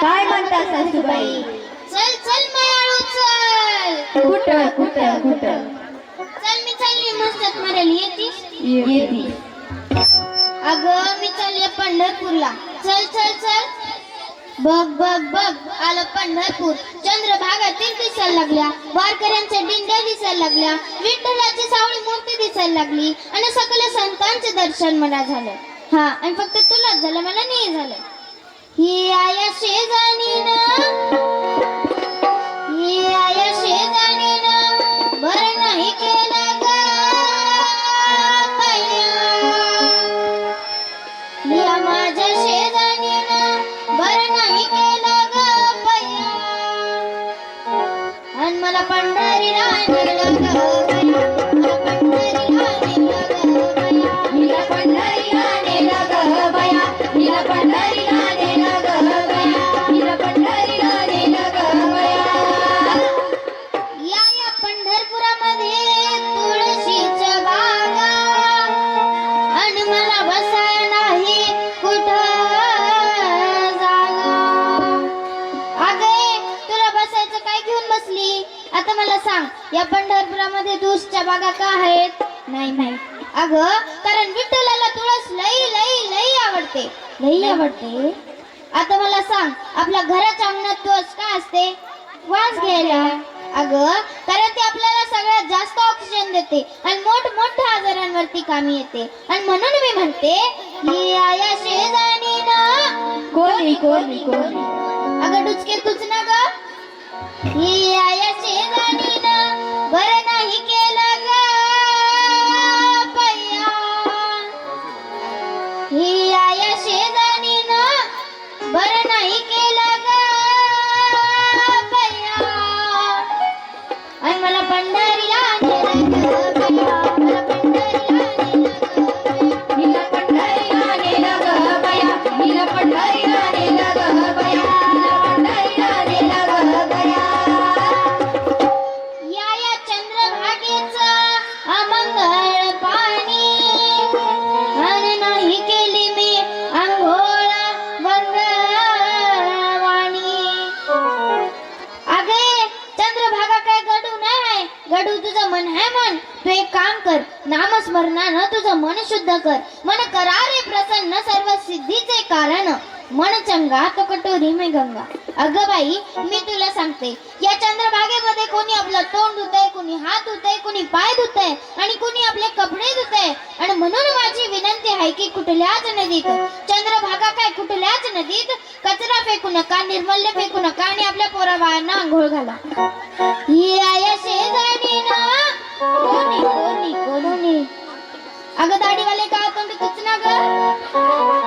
काय म्हणता सासूबाई? चल चल मायाळू चल. कुठं कुठं कुठं? चल मी चालली मस्तात मारायला येतीस? येते. अगं मी चालले पंढरपूरला. चल चल चल. बघ बघ बघ आलं पंढरपूर. चंद्रभागातील दिसायला लागल्या, वारकऱ्यांच्या दिंड्या दिसायला लागल्या, विठ्ठलाची सावळी मूर्ती दिसायला लागली आणि सगळ्या संतांचे दर्शन मला झालं. हा आणि फक्त तुलाच झालं, मला नाही झालं. ही आया शेजानीनं, ही आया शेजानीनं बरं नाही केलं ग बाया. या माझ्या शेजानीनं बरं नाही केलं ग बाया. आणि मला पंढरीला नेलं ग बाया, मला पंढरीला नेलं ग बाया, हिला पंढरीला नेलं ग बाया, हिला पंढरीला नेलं ग बाया, हिला पंढरीला नेलं ग बाया. या पंढरपुरामध्ये तुळशीच्या बागा आणि मला बसाय नाही कुठं जागा. अगे तुला बसायचं काय घेऊन बसली? आता मला सांग, या पंढरपुरामध्ये तुळशीच्या बागा का आहेत? नाही नाही अगं, कारण विठ्ठलाला तुळस लई लई लई आवडते, लई आवडते. आता मला सांग, आपल्या घराच्या अंगणात तुळस का असते? वास घ्यायला. अगं कारण ती आपल्याला सगळ्यात जास्त ऑक्सिजन देते आणि मोठमोठ्या आजारांवरती कामी येते. आणि म्हणून मी म्हणते ही आया शेजानीनं. कोणी कोणी कोणी? अगं डुचके तूच ना ग. ही आया शेजानीनं बरं नाही केलं ग बाया. ही आया शेजानीनं बरं नाही केलं ग बाया. आणि मला पंढरीला नेलं ग बाया, मला पंढरीला नेलं ग बाया. हिला पंढरीला नेलं ग बाया, हिला पंढरीला नेलं ग बाया, हिला पंढरीला नेलं ग बाया. या चंद्रभागेचं अमंगळ पाणी आणि नाही केली मी अंघोळ मंगळवाणी. अगे चंद्रभागा काय गडू नाही, गडू तुझं मन आहे. मन तू एक काम कर, नामस्मरणानं तुझं मन शुद्ध कर. मन करा रे प्रसन्न, सर्व सिद्धीचे कारण. मन चंगा तो कटोरी में गंगा. अगं बाई मी तुला सांगते, या चंद्रभागेमध्ये कोणी आपलं तोंड धुतय, कोणी हात धुतय, कोणी पाय धुतय आणि कोणी आपले कपडे धुतय. आणि म्हणून माझी विनंती आहे की कुठल्याच नदीत, चंद्रभागा काय कुठल्याच नदीत कचरा फेकू नका, निर्मल्य फेकू नका आणि आपल्या पोराबाळांना आंघोळ घाला. ही आया शेजारीनं. कोणी कोणी कोणी? अगं दाढीवाले का तोंड तुच ना ग.